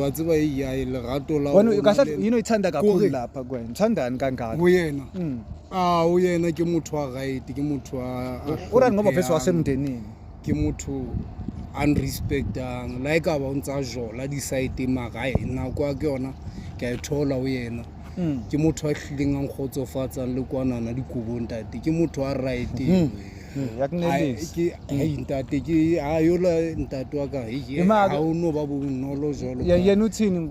wa tseba iya lerato la wena kahle yino ithanda kakhulu lapha kwena uthandani kangaka uyena uyena ke motho wa right ke motho wa ura ngoba phezulu wasemndenini ke motho unrespectang like aba untsa jola di side maka ena kwa ke yona ke a thola uyena ke motho wa hlileng ang khotsofatsa le kwanana dikubong tate ke motho wa right ya kunelisi ntate ke ayola ntate wa ka ha uno ba bonolo jolo yena uthini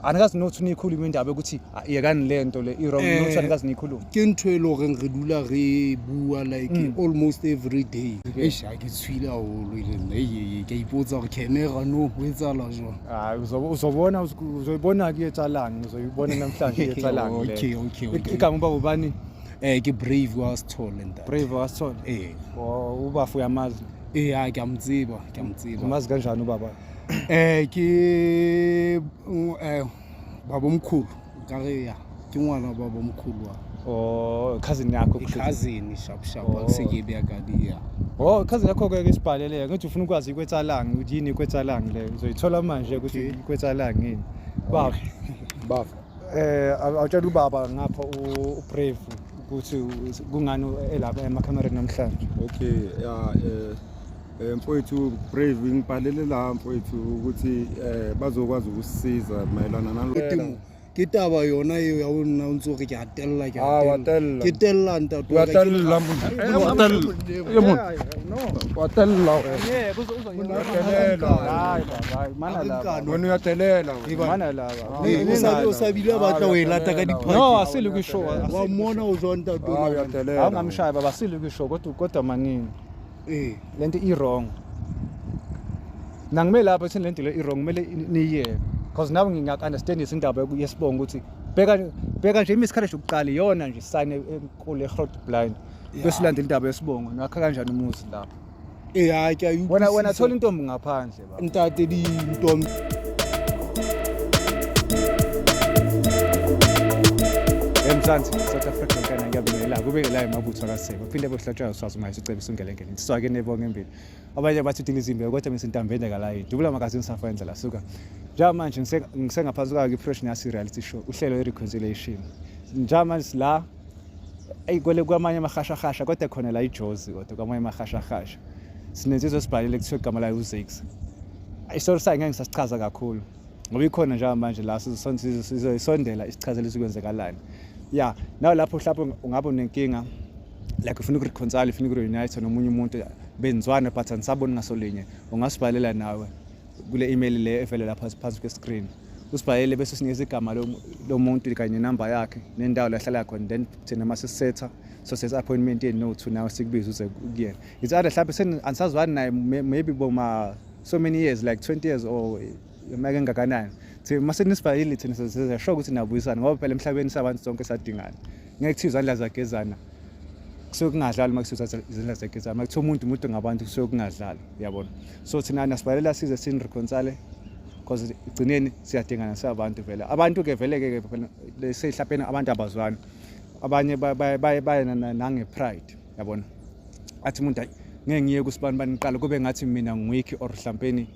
anikazi nothi nikhuluma indaba ukuthi yekani lento le wrong nothi anikazi nikhuluma ke ntho e lo reng re dula re bua like almost every day esha ke tswila holo ile nne ke ipotsa gore camera no ho etsala jona uzoyibona ke etsalanga uzoyibona namhlanje etsalanga okay igama uba ubani ke Brave was tall ntate Brave was tall ubafu yamazi ha ke amtsiba umazi kanjani ubaba ke baba omkhulu kare ya ke ngwana baba omkhulu wa cousin yakho cousin sharp akuseke beyakadi ya cousin yakho ke isibhalele ngathi ufuna ukwazi kwetsalanga ukuthi yini kwetsalanga le uzoyithola manje ukuthi kwetsalanga yini baba awutshela ubaba ngapha uBrave ukuthi kungani elapha emakhamereni namhlanje okay mfowethu Brave ngibhalele la mfowethu ukuthi bazokwazi ukusisiza mayelana nalokho ke taba yona eo ya ho nna ntse re ke atella ke tella ntate watella wena uyatelela mana la o sabile batla o elata ka diphaki no asile ukisho wa mona o jona ntate uyatelela awungamshaya baba asile ukisho kodwa manini lento i-wrong nangimele lapha ukuthi lento le i-wrong kumele niye because nawe nginga-understand isindaba yesibongo ukuthi bheka nje imiskharage yokuqala iyona nje sign enkulu eGroot Blind bese ulandela indaba yesibongo ngakha kanjani umuzi lapha wena thola intombi ngaphandle baba ntate di intombi emzansi South Africa kana ngiyabingelela kube la emabutho akaseko phinde bohlatshwa uswazi manje sicela singele ngene siswake nebonge empilo abanye bathi dilizimbe kodwa misintambene kala yini dubula magazine safanza la suka njamanje ngisengaphansi kwa Fresh Nasi reality show uhlelo ireconciliation njamanje la ayigole kwamanye amahashahasha kodwa khona la iJozi kodwa kwamanye amahashahasha sinezizwe sibhalele kuthiwa igama la uZakes isori sayi ngeke ngisasichaza kakhulu ngoba ikhona njamanje la sizosondela isichazelo sikwenzekalani ya nawe lapho mhlawumbe ungabe unenkinga like ufuna ukureconcile ufuna ukureunite nomunye umuntu benzwana but anisaboni ngasolinye ungasibhalela nawe kule email le evela lapha phansi kwescreen usibhalele bese sinikeza igama lo muntu kanye number yakhe nendawo la hlala khona then thina mase setha so set appointment yeni no to nawe sikubiza uze kuyena it's other mhlawumbe anisazwani naye maybe boma so many years like 20 years or make ngakanani mase nisibhalile thina sizasho ukuthi nabuyisana ngoba phela emhlabeni sabantu sonke sadingana ngeke kuthi izandla zagezana kusuke kungadlali makusuka izandla zagezana makuthiwa umuntu ngabantu kusuke kungadlali uyabona so thina nasibhalela size sinreconcile because igcineni siyadingana siyabantu vele abantu ke vele ke lesehlapeni abantu abazwana abanye baye nange pride yabona athi umuntu ngeke ngiye kusibani baniqala kube ngathi mina ngwiki or mhlawumbe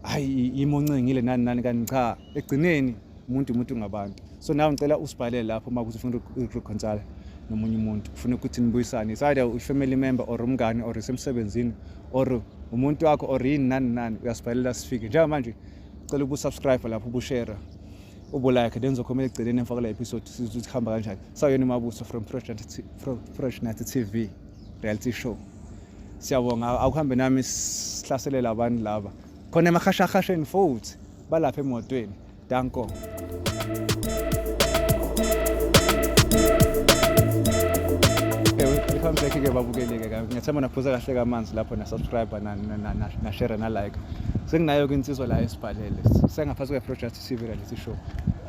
hayi imoncengile nani kanti cha egcineni umuntu ngabantu so nawe ngicela usibhalele lapho makuthi ufuna ukureconcile nomunye umuntu ufuna ukuthi nibuyisane either u-family member or umngane or isemsebenzini or umuntu wakho or yini nani uyasibhalela sifike njengamanje ngicela ubu-subscribe lapho ubu-share ubu-like then zokhomela egceleni emfaka la episode sizothi kuhamba kanjani sayona Mabuso from Fresh Nasi TV reality show siyabonga akuhambe nami sihlaselela abantu laba khona emahashahasheni futhi balapha emotweni danko welcome back ke babukeleke ngiyathemba naphuza kahle kamanzi lapho na subscribe na share na like senginayo ke insizwa la esibhalele sengaphansi kwe Fresh Nasi TV reality show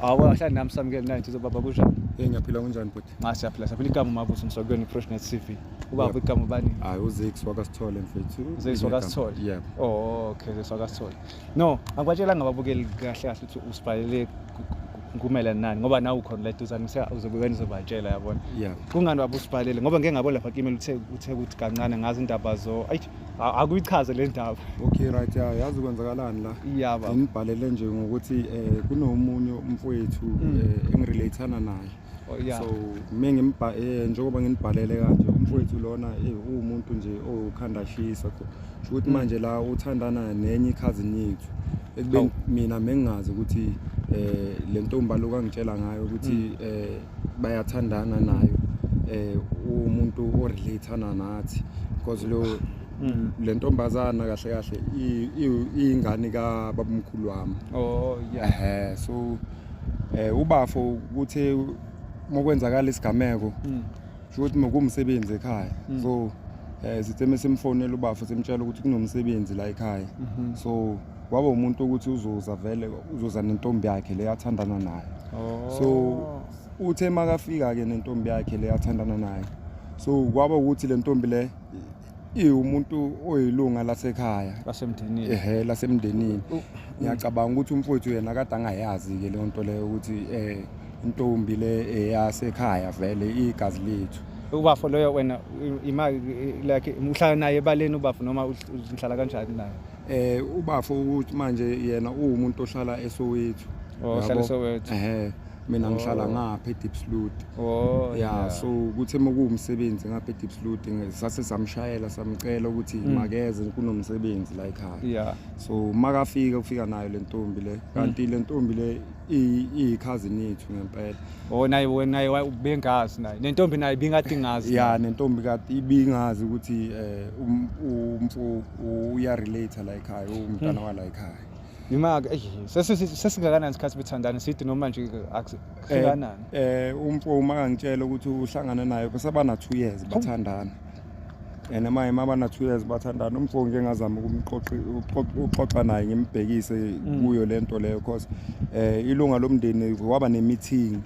awahla nami samukele nayo insizwa baba kunjani ngiyaphila kanjani futhi siyaphila saphila igama Mabuso msokweni Fresh Nasi TV ubaba igama bani uZakes wakasithole mfethu uZakes wakasithole yeah okay uZakes wakasithole no angibatshela ngababukeli kahle kahle ukuthi usibhalele kumela nani ngoba nawe ukhona la eduzane uzobukweni uzobatshela yabona yeah kungani wabusibhalele ngoba ngeke ngabo lapha email uthe ukuthi kancane ngazi indaba zo akuyichaze le ndaba. Okay right yazi ukwenzakalani la. Yeah baba. Ngibhalele nje ngokuthi kunomunye umfowethu engirelateana naye. Oh yeah. So njengoba nginibhalele kanje umfowethu lona umuntu nje okhanda shisa ukuthi manje la uthandana nenye i-cousin yethu ekubeni mina mengingazi ukuthi le ntombi lo kangitshela ngayo ukuthi bayathandana nayo umuntu orelateana nathi because le ntombazana kahle kahle ingane ka babamkhulu wami. Oh yeah. So ubafo kuthe mokwenzakala isigameko ukuthi mokumsebenzi ekhaya so sithe simfonela ubafo simtshela ukuthi kunomsebenzi la ekhaya so kwaba umuntu ukuthi uzoza nentombi yakhe le yathandana naye. So uthe makafika ke nentombi yakhe le yathandana naye so kwaba ukuthi le ntombi le umuntu oyilunga lasekhaya lasemndenini lasemndenini. Ngiyacabanga ukuthi umfowethu yena kade angayazi ke le nto le ukuthi intombi le yasekhaya vele igazi lethu. Ubafo loyo wena imali like uhlala naye ebaleni ubafo noma uhlala kanjani naye? Ubafo ukuthi manje yena umuntu ohlala eSoweto. Ohlala eSoweto. Mina ngihlala ngapha eDeepsloot. Yeah so kuthe mokuwumsebenzi ngapha eDeepsloot sase samshayela samcela ukuthi makeze kunomsebenzi la ekhaya. Yeah. So makafika ufika nayo le ntombi le kanti le ntombi le i-cousin yethu ngempela. Naye wena ubengazi naye nentombi naye bingadingazi. Yeah nentombi kade ibingazi ukuthi umfo uyarelate la ekhaya umntana wala ekhaya. Imaka sesingakanani isikhathi bethandana sithi noma nje akusekanani. Umfo uma ngangitshela ukuthi uhlangana naye besabana 2 years bathandana. Manje mabana 2 years bathandana umfo ngeke ngazama uxoxa naye ngimbhekise kuyo lento leyo because ilunga lomndeni waba nemeeting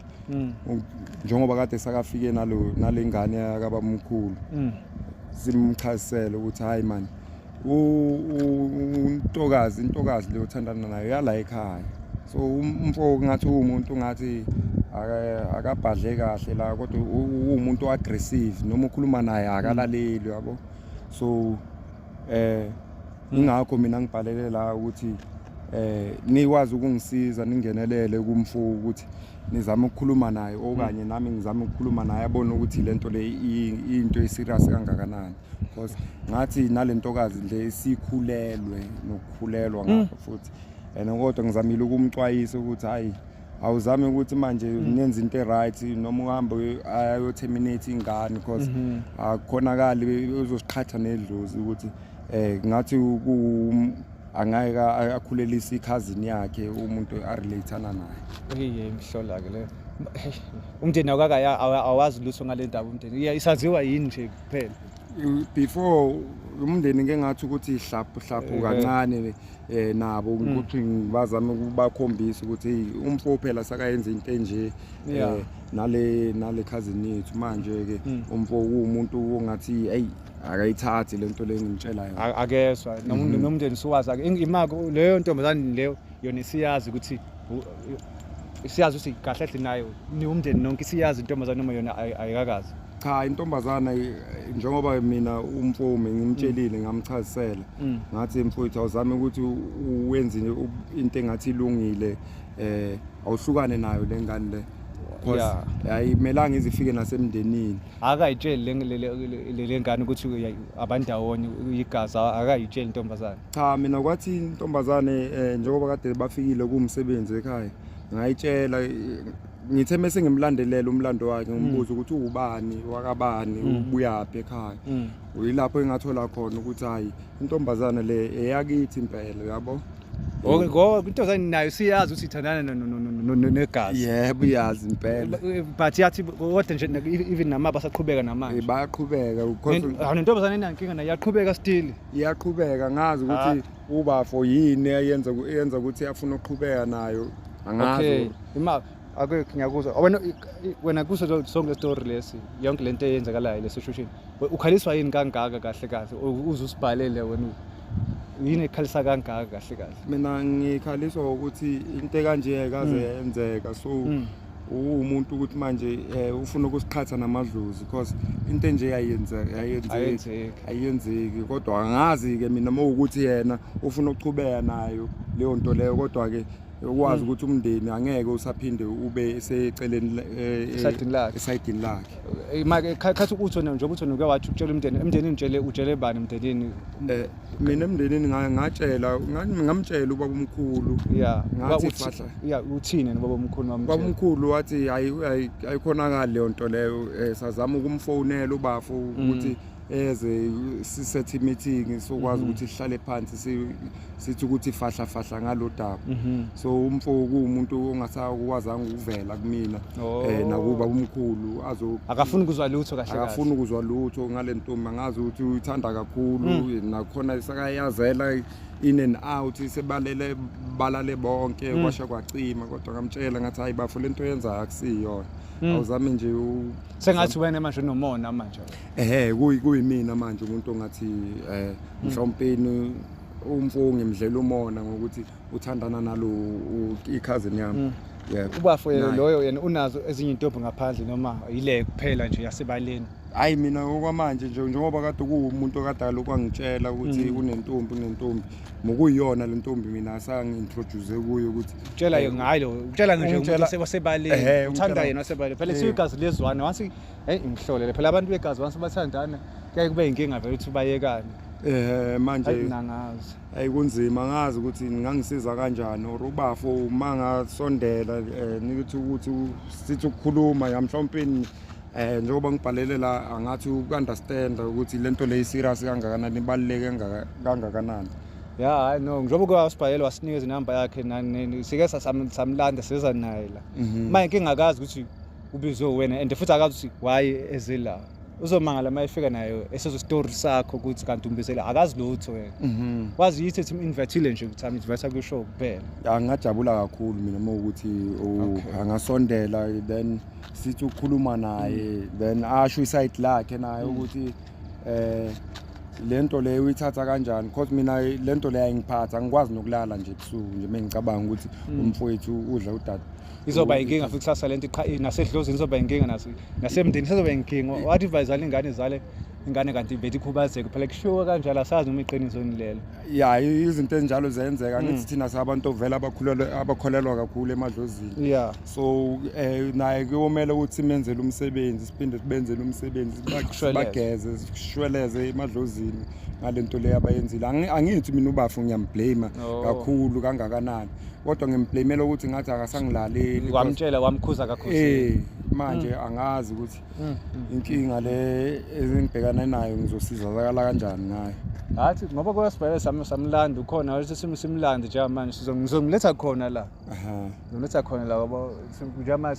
njengoba kade sakafike nalengane yakabamkhulu simchazisela ukuthi hayi man intokazi le uthandana nayo yala ekhaya. So umfo ngathi umuntu ngathi akabhadle kahle la kodwa umuntu aggressive noma ukhuluma naye akalaleli yabo. So ingakho mina ngibhalele la ukuthi nikwazi ukungisiza ningenelele kumfo ukuthi nizama ukukhuluma naye okanye nami ngizama ukukhuluma naye abone ukuthi lento le into eserious kangakanani because ngathi nalentokazi nje sikhulelwe nokukhulelwa ngapha futhi kodwa ngizamile ukumxwayisa ukuthi hayi awuzame ukuthi manje nenze into right noma uhambe ayo terminate ingane because akukhonakali uzosiqhatha nedlozi ukuthi ngathi angeke akhulelisa i-cousin yakhe umuntu arelateana naye. Mhlola ke le umndeni wakaka awazi lutho ngale ndaba umndeni isaziwa yini nje kuphela. Before umndeni ngeke ngathi ukuthi hlaphu kancane nabo ukuthi ngibazama ukubakhombisa ukuthi umfo phela sakayenza into enje nale cousin yethu manje ke umfo umuntu ongathi hey akayithathi lento le ngimtshelayo akezwa nomndeni suwazi ake imako leyo ntombazane leyo yona siyazi ukuthi siyazi ukuthi kahle nayo ni umndeni nonke siyazi intombazane noma yona ayikakazi. Cha intombazana njengoba mina umfomi ngimtshelile ngamchazisela ngathi mfowethu awuzame ukuthi uwenze into engathi ilungile awuhlukane nayo lengane le because ayimelanga izifike nasemndenini. Akayitsheli le ngane ukuthi abandawonye igazi akayitsheli intombazane. Cha mina kwathi intombazane njengoba kade bafikile kumsebenzi ekhaya ngayitshela ngithe mase ngimlandelela umlando wakhe ngimbuza ukuthi ubani wakabani ubuyaphi ekhaya. Uyilapho engathola khona ukuthi hayi intombazane le eyakithi impela yabo. Ngoba intombazane nayo siyazi ukuthi ithandana negazi. Yebo iyazi impela. But yathi kodwa nje even nama basaqhubeka namanje. Bayaqhubeka because intombazane inankinga nayo yaqhubeka still. Iyaqhubeka ngazi ukuthi ubafo yini eyenza ukuthi afuna ukuqhubeka nayo angazi. Ake ngiyakuzwa wena kuso sonke le story lesi yonke lento eyenzakalayo le situation ukhaliswa yini kangaka kahle kahle uzusibhalele wena yini ekhalisa kangaka kahle kahle. Mina ngikhaliswa ukuthi into kanje kaze yenzeka so umuntu ukuthi manje ufuna ukusiqhatha namadlozi because into enje ayenzeki kodwa angazi ke mina mawukuthi yena ufuna ukuchubeka nayo leyo nto leyo kodwa ke ukwazi ukuthi umndeni angeke usaphinde ube eseceleni esayidini lakhe manje khathi uthi njengoba uthi uke wathi ukutshela emndenini utshele bani emndenini mina emndenini ngatshela ngamtshela ubaba omkhulu ngathi fahla uthini ubaba omkhulu ubaba omkhulu wathi ayikhonakala leyo nto leyo sazama ukumfonela ubafu ukuthi eze sisethe meeting sokwazi ukuthi sihlale phansi sithi ukuthi fahla ngalo daba so umfoko umuntu ongasakwazanga ukuvela kumina nakuba umkhulu akafuni ukuzwa lutho kahle akafuni ukuzwa lutho ngale ntombi ngazi ukuthi uyithanda kakhulu nakhona isakayazela in and out balale bonke kwasha kwacima kodwa ngamtshela ngathi hayi bafo lento yenza akusiyona awuzami nje sengathi wena manje unomona manje kuyimina manje umuntu ongathi mhlompeni umfongi imdlela umona ngokuthi uthandana nalo i-cousin yami ubafo loyo yena unazo ezinye intombi ngaphandle noma yile kuphela nje yasebaleni hayi mina okwamanje nje njengoba kade kuwumuntu okadala okwangitshela ukuthi unentombi mokuyiyona le ntombi mina asangi-introduce kuyo ukuthi utshela ngayo utshela nje umuntu wasebaleni uthanda yena wasebaleni phela siyigazi lezwane wathi ngihlolele phela abantu begazi once bathandana kuyaye kube inkinga vele ukuthi bayekane manje ayinangazi ayikunzima ngazi ukuthi ngangisiza kanjani or ubafo mangasondela ukuthi sithi ukukhuluma yamhlawumpeni njengoba ngibhalele la angathi ukunderstand ukuthi lento le serious kangakanani ibaluleke kangakanani hayi no njengoba kwasibhalele wasinikeza inamba yakhe nani sike samlanda siza naye la manje ngingakazi ukuthi ubizwe wena and futhi akazi ukuthi why ezela uzomangala mayefika nayo esezo story sakho ukuthi kanti umbizela akazi lutho wena wazi yithi invitele nje ukuthi invite ku show kuphela ngajabula kakhulu mina mawukuthi angasondela then sithi ukukhuluma naye then asho iside lakhe naye ukuthi lento leyo uyithatha kanjani because mina lento leyo ayingiphatha ngikwazi nokulala nje ebusuku nje mengicabanga ukuthi umfowethu udla udada izoba inkinga futhi kusasa lento nasedlozini izoba inkinga nasemndeni sezoba inkinga wathi advise ingane izale ingane kanti bethi ikhubazeke phela kushiwo kanjalo asazi noma iqiniso nilelo izinto ezinjalo zenzeka ngithi thina sabantu ovela abakholelwa kakhulu emadlozini so naye kuyomela ukuthi simenzele umsebenzi siphinde sibenzele umsebenzi bageze sishweleze emadlozini ngalento leyo abayenzile angithi mina ubafu ngiyamblame kakhulu kangakanani kodwa ngimblame ukuthi ngathi akasangilaleli wamtshela wamkhuza kakhulu manje angazi ukuthi inkinga le ezingibhekana nayo ngizosizakala kanjani ngayo hathi ngoba kwasibhele samlanda ukhona wathi simlanda nje manje ngizomletha khona la ngizomletha khona la ngoba njama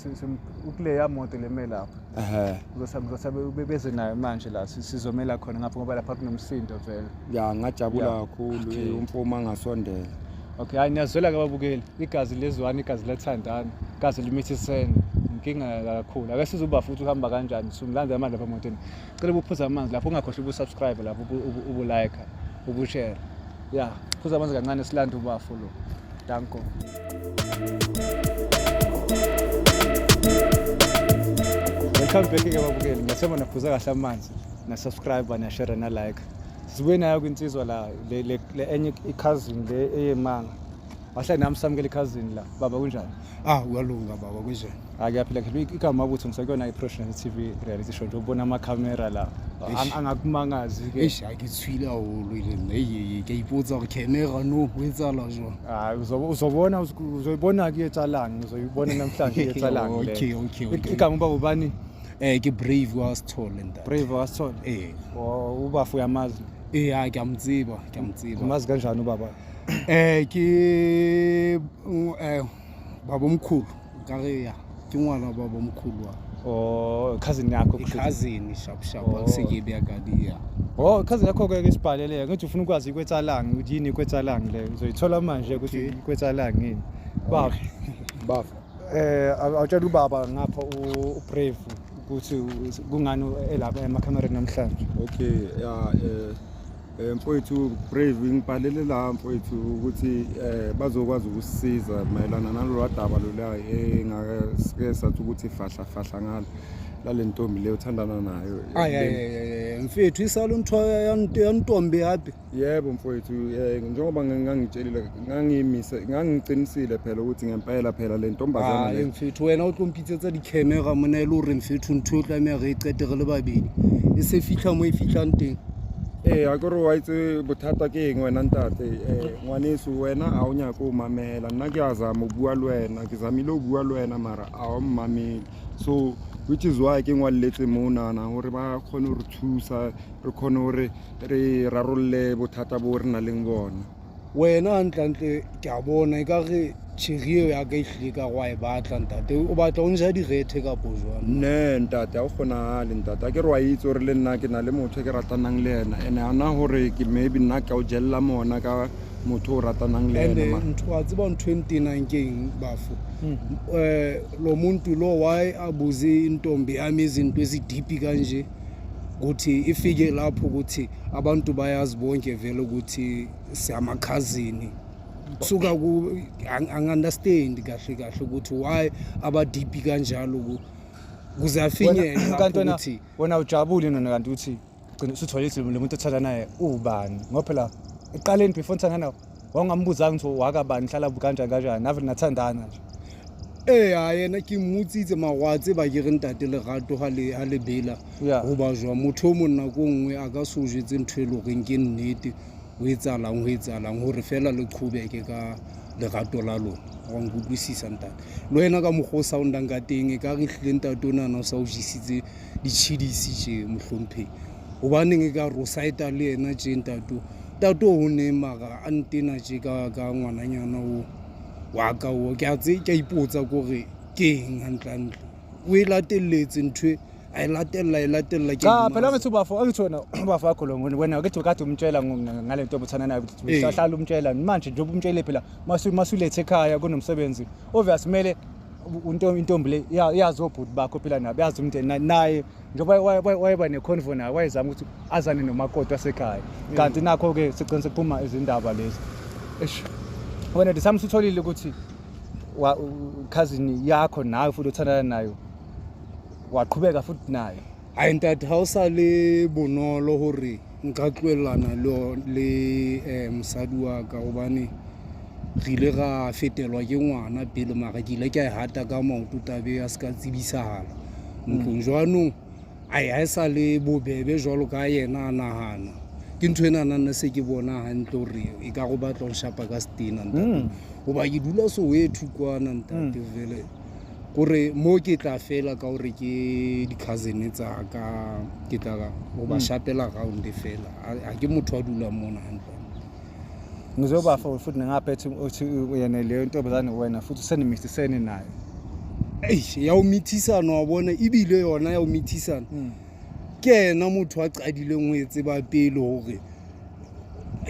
ukuleya moto lemelapha uzosabe beze nayo manje la sizomela khona ngapha ngoba lapha kunomsindo vele ngajabula kakhulu umfoma angasondela hayi niyazwela ke ababukeli igazi lezwane igazi lethandana igazi limithisene inkinga kakhulu ake sizoba futhi uhamba kanjani sumlanda manje lapha emotweni cela uphuza amanzi lapho ungakhohlwa ukusubscribe lapho ubulike ubushare phuza amanzi kancane silanda ubafu lo danko welcome back ke ababukeli ngiyathemba naphuza kahle amanzi na subscribe na share na like sibuye nayo kwinsizwa la le enye i-cousin le eyemanga wahlala nami samukela i-cousin la baba kunjani uyalunga baba kunjani akuyaphila ke igama mabutho ngisakuyona i-professional TV reality show nje ubona ama-camera la angakumangazi ke akithwile awulwile neyi ke ipotsa go camera no wetsala jwa uzobona uzoyibona ke etsalanga uzoyibona namhlanje etsalanga okay igama uba ubani ke Brave wasithole nda Brave wasithole ubafu yamazi ngiyamtsiba umazi kanjani ubaba ke baba omkhulu ke ngwana baba omkhulu cousin yakho cousin sharp akusekebeya kadi cousin yakho ke isibhalele ngithi ufuna ukwazi kwetsalanga ukuthi yini kwetsalanga le uzoyithola manje ukuthi kwetsalanga yini baba awutshela ubaba ngapha uBrave ukuthi kungani elapha emakhamereni namhlanje okay mfowethu brave ngibhalele la mfowethu ukuthi bazokwazi ukusisiza mayelana nalolu daba lolu engake sathi ukuthi fahla ngalo lale ntombi leyo uthandana nayo. Mfethu isalonto yantombi happy. Yebo mfowethu njengoba ngangitshelile ngangiqinisile phela ukuthi ngempela phela le ntombazana le. Mfethu wena o tlompitsetsa di camera mona ile hore mfethu ntho tla me re iqetegele babedi e se fihla mo e fihlang teng. Akore wa itse bothata ke eng wena ntate ngwaneso wena a o nyaka o mamela nna ke azama o bua le wena ke zamile o bua le wena mara a o mmamele so which is why ke ngwaletse mona na hore ba khone re thusa re khone hore re rarolle bothata bo re na leng bona. Wena ntlantle ke a bona ka re tshiriyo ya ka ihlile ka go e batla ntate o batla o nja direthe ka bojwana ne ntate a o khona le ntate ke re wa itse re le nna ke na le motho ke ratanang le yena ene ana hore ke maybe nna ka o jella mona ka motho o ratanang le yena ntho wa tseba 29 keng bafu lo muntu lo why abuze intombi amizinto ezidipi kanje ukuthi ifike lapho ukuthi abantu bayazi bonke vele ukuthi siyamakhazini suka ku understand kahle ukuthi why abadipi kanjalo kuze afinyela ukuthi wona ujabule nona kanti uthi gcina usutholile lo muntu othatha naye ubani ngoba phela eqaleni before thana wangambuza ngithi wakabani hlala kanjani nave nathandana nje yena ke mmutsitse magwatse ba ke re ntate lerato ha le bela go ba jwa motho mo nna go ngwe a ka se o jetse ntho e le goreng ke nnete o etsalang hore fela le qhubeke ka lerato la lona wa nkutlwisisa ntate le wena ka moggo sa undang ka teng e ka re hlile ntate ona na o sa o jisitse ditshidisi tše mohlomphe gobaneng e ka ro saeta le yena tše ntate o ne maga a ntena tše ka ngwananyana o wa ka o ke a ipotsa gore ke eng hantlantle o e latelletse ntho a e latella ke phela methu angithona bafa akho lo wena ke kade umtshela ngale nto obuthana nayo ukuthi uhlala umtshela manje nje ubumtshele phela masulethe ekhaya kunomsebenzi obvious mele intombi le yazi obhuti bakho phela nabo yazi umntene naye njengoba wayeba neconvo naye wayezama ukuthi azane nomakoti wasekhaya kanti nakho ke siqinise kuphuma izindaba lezi wena ndisamsutholile ukuthi cousin yakho nawe futhi uthandana nayo waqhubeka futhi naye hayi ntate ha o sa le bonolo hore nka tlwelana le mosadi wa ka gobane re ile ga fetelwa ke ngwana pele mara ke ile ke a hata ka maoto tabe a se ka tsebisahala ntlong jwanong ha e sa le bobebe jwalo ka yena a nahana ke ntho ena nna se ke bona hantle hore e ka go batla go shapa ka stena ntate goba ke dula Soweto kwana ntate vele gore mo ke tla fela ka hore ke di-cousin tsa ka ke tla go ba shapela round fela a ke motho a dula mona hantle ngizobafa futhi ngaphethe uthi yena leyo ntombazane wena futhi usenemisisene nayo ya o mithisana wa bona ibile yona ya o mithisana ke yena motho a qadileng o etse ba pele hore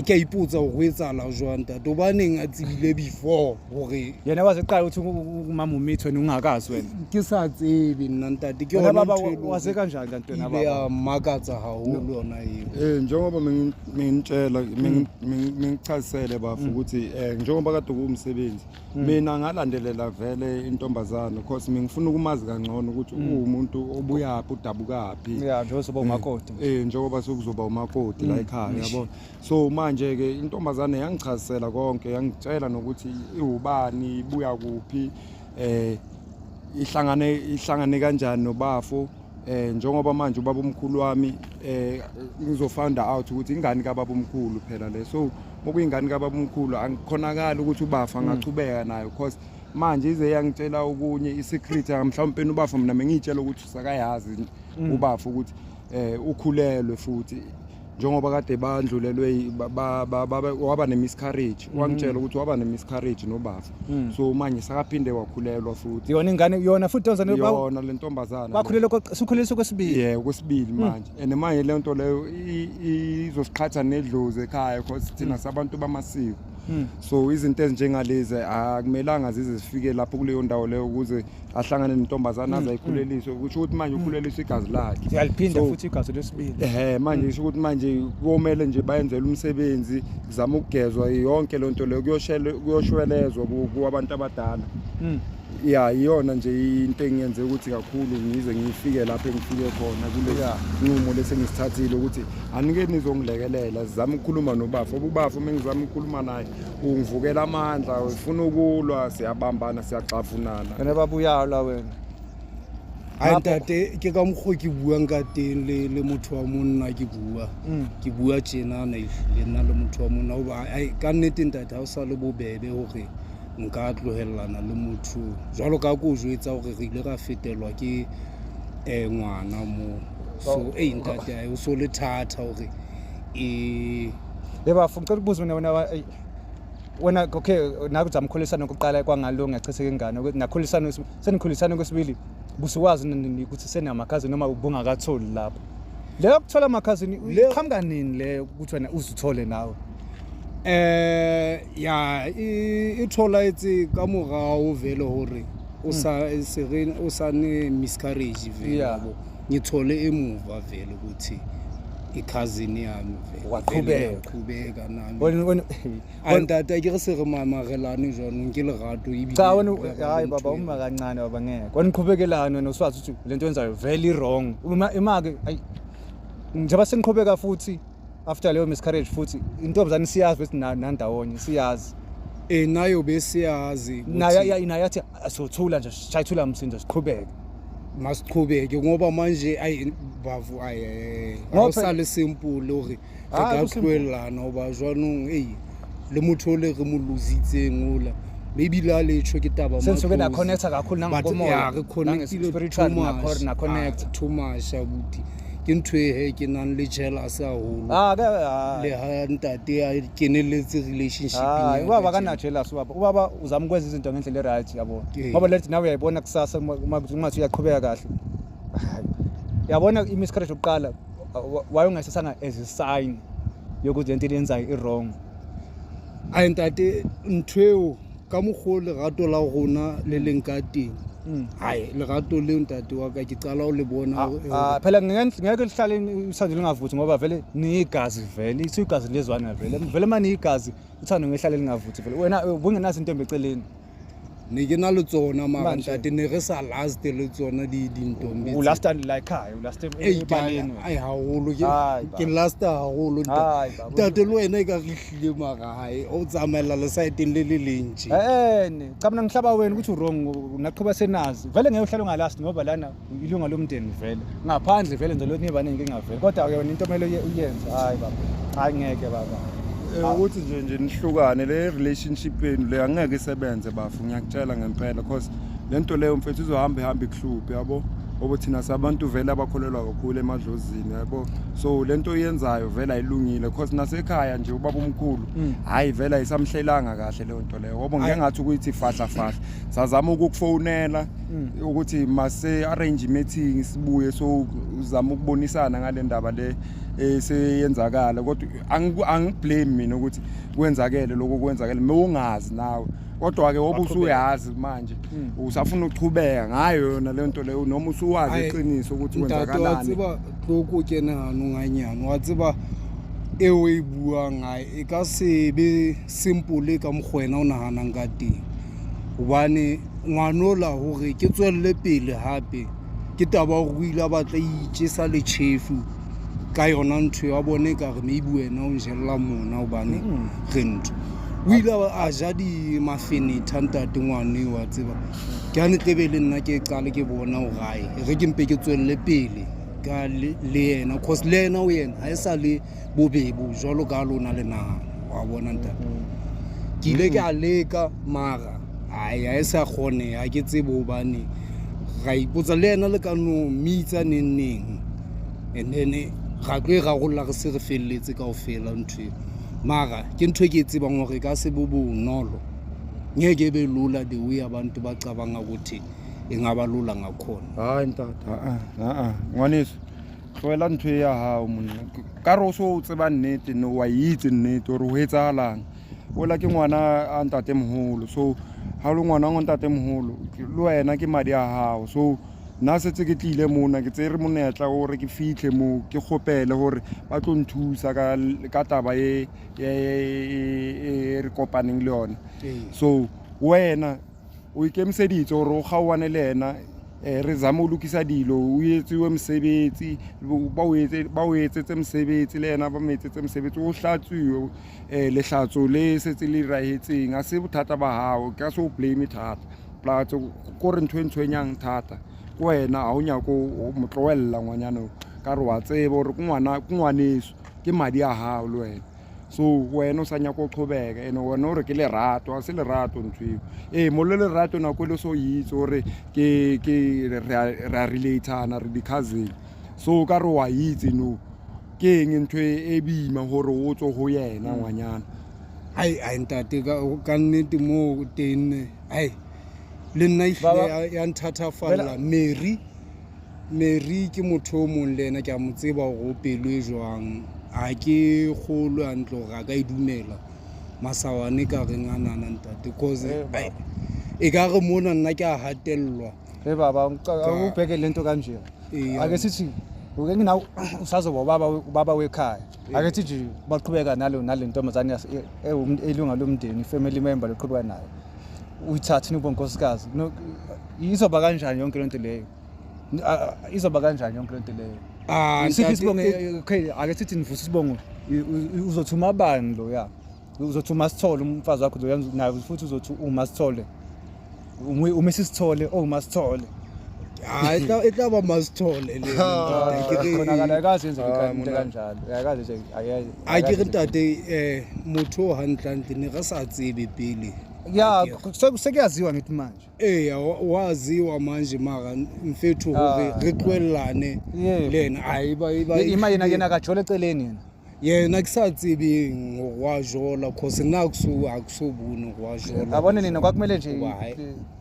ke a ipotsa go etsala jwang ntate obaneng a tsebile before hore yena waseqala ukuthi umama umitho wena ungakazi wena ke sa tsebe nna ntate ke yona baba waze kanjani kanti wena baba ya makatsa haholo yona yebo njengoba ngintshela ngichazisele bafu ukuthi njengoba kade kuumsebenzi mina ngalandelela vele intombazana because ngifuna ukumazi kangcono ukuthi umuntu obuyaphi udabukaphi njengoba umakoti njengoba sokuzoba umakoti la ekhaya yabo so manje ke intombazane yangichazisela konke yangitshela nokuthi iwubani ibuya kuphi ihlangane kanjani nobafu njengoba manje ubaba omkhulu wami ngizofind out ukuthi ingane kababa omkhulu phela le so mokuyingane kababa omkhulu angikhonakala ukuthi ubafa ngachubeka nayo because manje ize yangitshela okunye isecret mhlawumbe ubafa mina mengitshela ukuthi usakayazi ubafa ukuthi ukhulelwe futhi njengoba kade bandlulelwe waba nemiscarriage wangitshela ukuthi waba nemiscarriage nobafa so manje sakaphinde wakhulelwa futhi yona ingane yona futhi yona le ntombazana bakhulelwa sukhuliswa kwesibili kwesibili manje and manje le nto leyo izosiqhatha nedlozi ekhaya because thina sabantu bamasiko so izinto ezinjengalezi akumelanga zize zifike lapho kuleyo ndawo leyo ukuze ahlangane nentombazana azayikhuleliswe kusho ukuthi manje ukhuleliswa igazi lakhe siyaliphinda futhi igazi lesibili manje kusho ukuthi manje komele nje bayenzele umsebenzi kuzama ukugezwa yonke le nto leyo kuyoshwelezwa kubantu abadala ya iyona nje into engiyenze ukuthi kakhulu ngize ngifike lapho engifike khona kule nqumo lesengisithathile ukuthi anike nizongilekelela sizama ukukhuluma nobafu ubafo mengizama ukukhuluma naye ungivukela amandla ufuna ukulwa siyabambana siyaxafunana kana babuya la wena a ntate ke ka mokgo ke buang ka teng le motho wa monna ke bua tjena na le nna le motho wa monna hoba ka nnete ntate ha o sa le bobebe hore nka tlohellana le motho jwalo ka go jwetsa hore re ile ra fetelwa ke ngwana mo so ntate o so le thatha hore le bafu ngicela ukubuza wena okay nakuzama ukukholisana ukuqala kwangalo ngachitheke ingane ukuthi nakholisana senikholisana kwesibili busiwazi ukuthi senamakhazi noma ubungakatholi lapho leyo kuthola amakhazi iqhamuka nini leyo ukuthi wena uzithole nawe ya ithola etsi ka morao vele hore o sa ne miscarriage vele yabo ngithole emuva vele ukuthi i-cousin yami vele waqhubeka nami andata ke re se re mamarelane jwanong ke lerato cha wena hayi baba uma kancane baba ngeke waniqhubekelana wena uswazi ukuthi lento yenzayo very wrong imake njengoba seniqhubeka futhi after leyo miscarriage futhi intombazane siyazi bese nandawonye siyazi nayo besiyazi nayo yathi asothula nje shayithula umsindo siqhubeke masiqhubeke ngoba manje bavu awusale simple hore ka tlwelana oba jwanong le motho le re mo lositseng ola maybe la le tsho ke taba sense ke na connecta kakhulu nangomoya re connectile spiritual na connect too much abuti ke ntwe he ke nang le jealous haholo le ha ntate a keneletse relationship ubaba kana jealous ubaba uzama ukwenza izinto ngendlela right yabo ngoba lethi nawe uyayibona kusasa uma ungathi uyaqhubeka kahle yabona imiscarriage oqala wayongasesanga as a sign yokuthi into yenzayo i-wrong ntate ntweo ka mogole rato la rona le leng ka teng hayi lerato le ntate wa ka ke qala o le bona phela ngeke lihlale isandla lingavuthi ngoba vele niyigazi vele igazi lezwana vele manje igazi uthando ngehlale lingavuthi vele wena ubungenazi into embeceleni ne ke na le tsona mara ntate ne re sa last le tsona di ntombi u last like hai u last ebaleni ai haholo ke last haholo ntate lo wena ka rihlile mara hai o tsamela le side le lentshi ne cha mina ngihlaba wena ukuthi wrong naqhuba senazi vele ngeke uhlale ungalast ngoba lana ilunga lomndeni vele ngaphandle vele nje lo nibaningi ngingavele kodwa ke wena into mele uyenze hayi baba hayi ngeke baba ukuthi nje nihlukane le relationship yenu le angeke isebenze bafu ngiyakutshela ngempela because lento leyo mfethu izohamba ikuhluphe yabo ngoba thina sabantu vele abakholelwa kakhulu emadlozini yabo so lento iyenzayo vele ayilungile because nasekhaya nje ubaba omkhulu hayi vele ayisamhlelanga kahle leyo nto leyo ngoba ngeke ngathi ukuthi fahla sazama ukufonela ukuthi mase arrange meeting sibuye so uzama ukubonisana ngale ndaba le eseyenzakala kodwa angiblame mina ukuthi kwenzakele lokho kwenzakele mawungazi nawe kodwa ke ngoba usuyazi manje usafuna ukuchubeka ngayo yona le nto leyo noma usuwazi iqiniso ukuthi kwenzakalani watsiba lokho ke nahano nganyana watsiba ewe bua ngae e ka se be simple ka mogwena o nahana ngati ubane ngwanola hore ke tswelle pele hape ke taba go ile ba tla itjesa le chefu ka yona ntwe wa bone ka re maybe wena o njella mona ubane rento o ile a ja di mafenetha ntate ngwane wa tseba ke ane tebele nna ke qale ke bona o gae re ke mpe ke tswelle pele ka le yena cause le yena o yena ha esa le bobebo jwalo ka lona le naha wa bona ntate ke ile ke a leka mara ai a esa khone ha ke tsebo bane ga ipotsa le yena le ka no mitsa neng and then ga tlo ga go la re se re felletse ka ofela ntwe mara ke ntwe ke tsebang hore ka se bonolo ngeke be lula the way abantu bacabanga ukuthi ingaba lula ngakhona hayi ntata ngwaneso tloela ntwe ya hao monna ka ro so tseba nnete no wa itse nnete re ho etsahalang o la ke ngwana a ntatemoholo so ha lo ngwana wa ntatemoholo le wena ke madi a hao so nna setse ke tlile mona ke tsere monetla gore ke fitlhe mo ke gopele gore ba tlo nthusa ka taba e re kopaneng le yone so wena o ikemiseditse gore o gaoane le ena re zama o lokisa dilo o etsiwe mosebetsi ba o etsetse mosebetsi le ena ba mo etsetse mosebetsi o hlatswiwe lehlatso le setse le rahetseng a se bothata ba hao ka se o blame thata platso ko re ntho e ntshwenyang thata wena ha o nyako o motlowella ngwanyana ka re wa tseba gore ke ngwaneso ke madi a hao le wena so wena o sa nyako o qhobeka ene wena o re ke lerato a se lerato ntho mo le lerato nako le so itse gore ke ra relateana re di-cousin so ka re wa itse no ke eng ntho e bima gore o tswe ho yena ngwanyana ai ntate ka nnete mo tenne ai le nna ile ya nthathafalla Mary ke motho o mong le ena ke a mo tseba go pelo e jwang a ke kgolo a ntlo ga ka idumela masawane ka re nganana ntate cause e ka re mona nna ke a hatellwa baba o bheke lento kanje ake sithi uke ngina usazoba baba wekhaya ake sithi baqhubeka nalento mazani elunga lomndeni family member leqhubeka nayo uyithathe nibo nkosikazi izoba kanjani yonke lento leyo izoba kanjani yonke lento leyo sithi sibonge okay ake sithi nivusa isibongo uzothuma abani lo ya uzothuma Sithole umfazi wakho uzoyenza naye futhi uzothi uma Sithole uma Sithole Masithole hayi ehlaba Masithole le khona kana akazi yenze into kanjalo akazi nje ayike ntate motho hantle ne ga sa tsebe pele ya sekuyaziwa ngithi manje waziwa manje mara mfethu hore re tloellane lena ima yena akajole eceleni yena kusatsibi ngokwajola cause akusobuni ngokwajola yabona nina kwakumele nje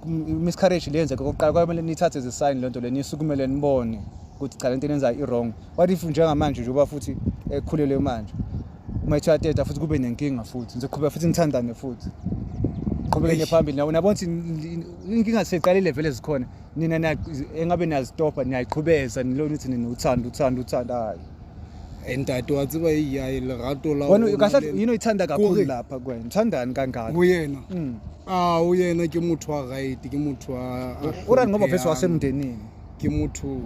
miscarriage lenze kokuqala kwamele nithathe ze sign lento le nisukumele nibone ukuthi cha lento lenza i wrong what if njengamanje njoba futhi ekhulele manje uma itshateta futhi kube nenkinga futhi nizoqhubeka futhi nithandane futhi qhubekele phambili nawe nabona inkinga seqalile vele zikhona nina engabe niyazistopa niyayiqhubeza nilona ukuthi nina uthanda hayi entate wa tseba iyaye lerato la wena kahle yino ithanda kakhulu lapha kwena uthandani kangaka uyena uyena ke motho wa right ke motho wa ura ngoba vese wasemndenini ke motho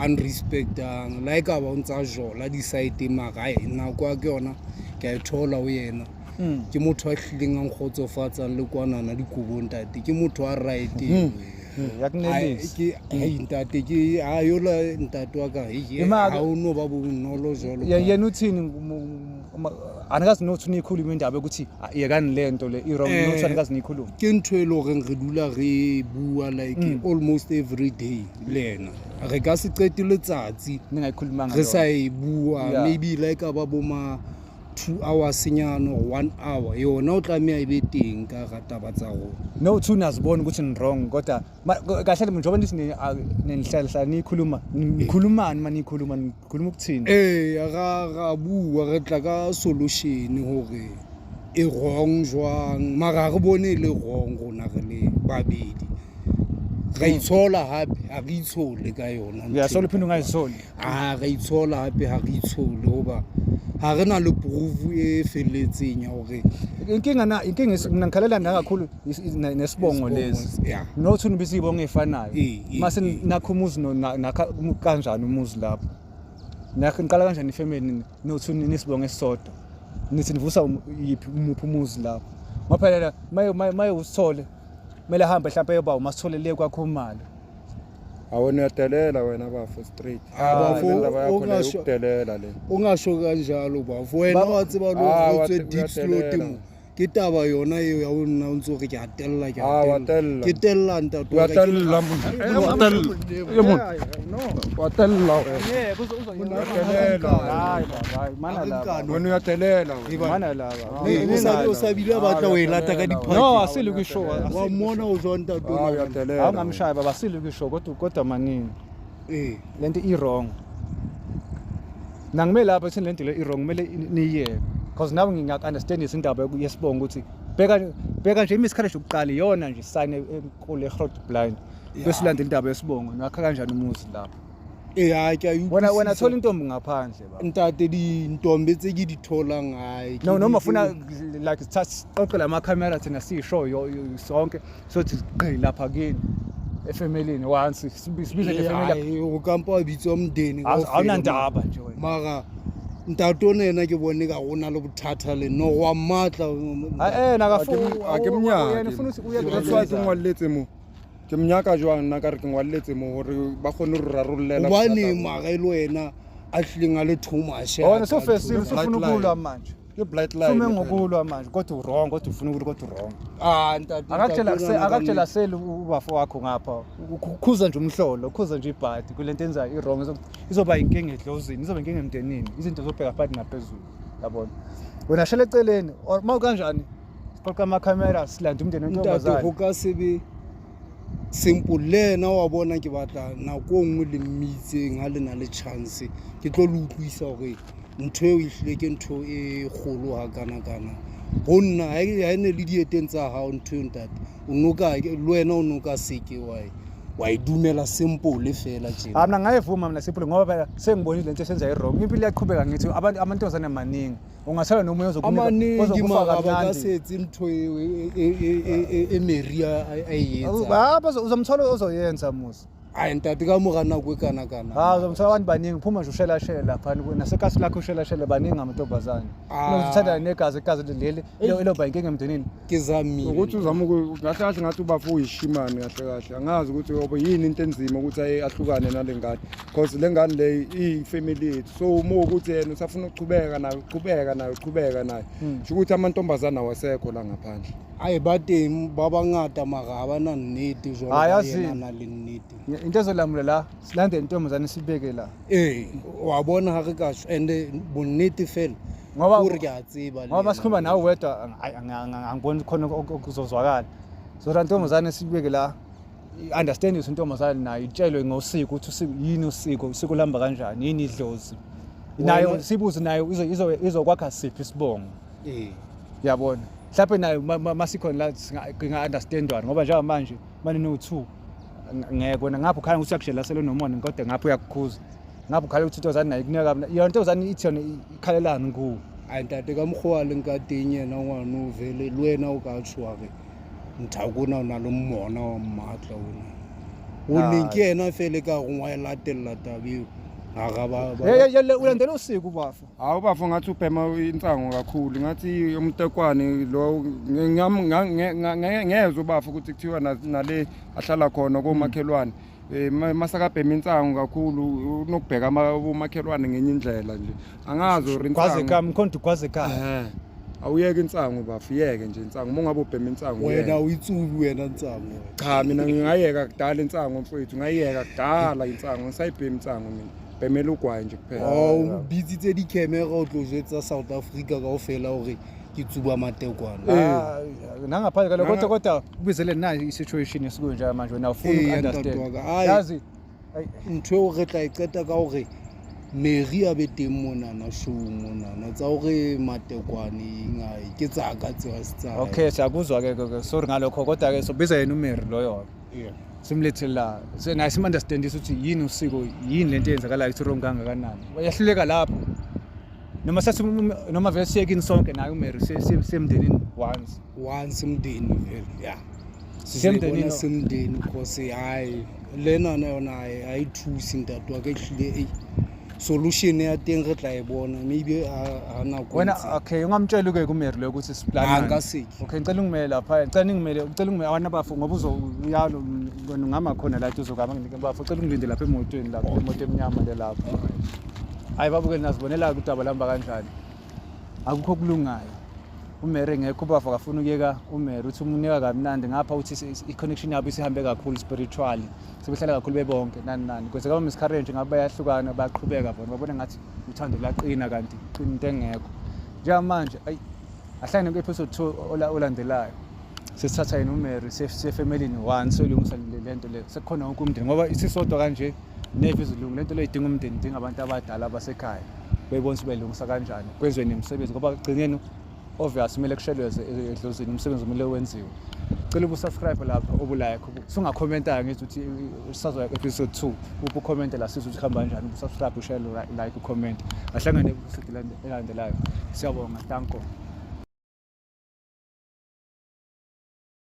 unrespectang like aba untsa jola di side magae nna kwa ke yona ke a thola uyena ke motho wa hlileng ang khotsofatsa le kwanana dikobong tate ke motho wa right ya kunelisi ntate ke ayola ntate wa ka ha o no ba bonolo jolo yena uthini anikazi nothi nikhuluma indaba ukuthi yekani lento le i wrong nothi anikazi nikhuluma ke ntho e lo reng re dula re bua like almost every day lena re ka se qete letsatsi ningayikhulumanga re sa e bua maybe like aba boma 2 hours nyano 1 hour yona o tlameya ibe teng ka rataba tsa go no two nazibona ukuthi ni wrong kodwa kahle njengoba nithi nenihlala nikhulumani manikhuluma ukuthini ga bua re tla ka solution hore e wrong jwang mara re bone le wrong gona re le babedi ga itshola hape a re itshole ka yona ya solo phindwe ngayisole ga itshola hape ha re itshole hoba ha re na le proof e felletseng ya hore inkinga mina ngikhalela kakhulu nesibongo lezi nothi nibisa ibongo efanayo mase nakho umuzi kanjani umuzi lapho niqala kanjani ifamily nothi nisibongo esisodwa nithi nivusa umuphi umuzi lapho ngaphelela maye usithole mele hambe mhlawumbe yoba umasithole le kwakho imali awona uyadelela wena bafu straight uyadelela le ungasho kanjalo bafu wena watsiba lo utse deep slow ke taba yona eo ya ona o ntse re ke atella ke tella ntate wa tella watella mana la wena uyadelela mana la o sabile batla o elata ka diphaka no asile ukisho wa mona o jwa ntate uyadelela awungamshaya baba asile ukisho kodwa manini lento i wrong nangimele lapha thini lento le i wrong kumele niyeke because nawe nginga-understand izindaba yesibongo ukuthi bheka nje i-miscarriage yokuqala iyona nje sign enkulu e-Groote Blind bese ulandela indaba yesibongo nakha kanjani umuzi lapho hayi ke wena thola intombi ngaphandle baba ntate dintombi tse ke di thola ngae noma ufuna like qoqela ama-camera thina siyishow sonke sothi gqi lapha kini efamilini once sibize le family o kampa wa bitso mdeni awunandaba nje wena mara ntate ona yena ke bone ka gona le bothata le no wa matla ke ngwaletse mo ke mnyaka jwang nna ka re ke ngwaletse mo gore ba gone re rarollela bane magaelo wena a hlinga le thomashe wona so fesile sifuna ukulwa manje ke blight line sume ngokulwa manje kodwa wrong kodwa ufuna ukuthi kodwa wrong ntate akatshela sele ubafo wakho ngapha ukhuza nje umhlolo ukhuza nje ibhadi kulento enza i-wrong izoba inkinga edlozini izoba inkinga emndenini izinto zobheka phakathi ngaphezulu yabona wena shela eceleni or mawukanjani siqoqa ama-camera silanda umndeni wentombazane ntate go ka sebe simple le na wa bona ke batla nako nngwe le mmitseng ha le na le chance ke tlo le utlwisa gore ntho eo ihlile ke ntho e kgolo ha kana bonna ha ene le dieteng tsa hao ntho eo ntate o noka le wena o noka seke wa idumela simple fela tjena mina ngayevuma mina simple ngoba phela sengibonile lento esenza i-wrong impilo iyaqhubeka ngithi amantombazane amaningi ungathola nomunye ozokufa kasethi ntho emeria ayenza uzomthola ozoyenza musa hayi ntate ka mora nako kana uzomthola abantu baningi phuma nje ushela lapha nasekasi lakho ushela baningi amantombazane unokuthanda negazi leli eloba inkinga emndenini ke zamile ukuthi uzama ngahle ngathi ubafu uyishimane kahle angazi ukuthi yobo yini into enzima ukuthi ahlukane nale ngane because le ngane le i-family yethu so uma ukuthi yena usafuna ukuchubeka nayo sho ukuthi amantombazane awasekho la ngaphandle hayi bateng ba bangata mara abana nnete jwalo yena na le nnete into ezolamula la silande intombazane sibeke la wa bona ha re ka and bonnete fela ngoba ke a tseba ngoba sikhuluma nawe wedwa angiboni khona okuzozwakala so la ntombazane sibeke la understand ukuthi intombazane nayo itshelwe ngosiko ukuthi yini usiko lamba kanjani yini idlozi nayo sibuze nayo izokwakha siphi isibongo yabona mhlawumbe nayo masikhona la singa-understandwana ngoba njengamanje manje no-2 ngeke wena ngapho ukhala ukuthi uyakushela selo nomona kodwa ngapho uyakukhuza ngapho ukhala ukuthi intombazane nayo kunika kabona yona intombazane ithi yona ikhalelani kuwo hayi ntate ka mokgwale nkateng yena ngwana uvele le wena o ka tshware nthakona o na le mmona wa mmatla ona o neng ke yena fele ka go ngwa latella tabeo ulandela usiko ubafu ubafu ngathi ubhema insango kakhulu ngathi umntekwane lo ngezwe ubafu ukuthi kuthiwa nale ahlala khona komakhelwane masakabhema insango kakhulu unokubheka umakhelwane ngenye indlela nje angazi ugwazekama awuyeke insango bafu yeke nje insango uma ngabe ubhema insango wena uyitsubi wena insango cha mina ngingayeka kudala insango mfowethu ngayeka kudala insango ngisayibhema insango mina bemela ugwaye nje kuphela bitsitse di-camera o tlo jetsa South Africa kaofela hore ke tsuba matekwana nangaphandle kaloku kodwa ubizele nayo i-situation esikunje manje wena ufuna uku-understand yazi ntho eo re tla iqeta ka hore Mary a be teng monana show monana tsa hore matekwane ngai ke tsaka tsaka okay siyakuzwa-ke sorry ngalokho kodwa-ke sobiza yena uMary loyo simlethele la naye sim-understandise ukuthi yini usiko yini lento eyenzakalayo ukuthi wrong kangakanani yahluleka lapho noma vele siyekini sonke naye uMary semndenini once mndeni vele semndenini semndeni because hayi lena yona ayithusi ntate wa ke hlile solution ya teng re tla e bona maybe ana ko wena okay ungamtshela kuMary lo ukuthi siplanani angasiki okay ngicela ungimele lapha ucela ungimele abantu abafu ngoba uyalo ngama khona la uzokama nginike bafu ucela ungilinde lapha emotweni lapha imoto emnyama le lapha hayi babuke nazibonela ukuthi abalamba kanjani akukho kulungayo uMary ngekho bafu akafuna ukuyeka uMary uthi umunika kamnandi ngapha uthi i-connection yabo isihambe kakhulu spiritually sebehlala kakhulu bebonke nani kwenzeka ama miscarriage ngabe bayahlukana bayaqhubeka bona babona ngathi uthando laqina kanti into engekho njengamanje ahlangene ku-episode 2 olandelayo sesithatha yena uMary sefamilini one solungisa lento le sekukhona wonke umndeni ngoba isisodwa kanje neve izilungu lento le idinga umndeni idinga abantu abadala abasekhaya beyibona ukuthi belungisa kanjani kwenziwe nemisebenzi ngoba gcineni obvious kumele kushelweze edlozini umsebenzi kumele wenziwe. Cela ubusubscribe lapha obulike sungakhomenta ngithi uthi sazoya episode 2 ubucomment la sizo ukuthi khamba kanjani ubusubscribe ushare like ucomment ahlangane episode elandelayo siyabonga thanko.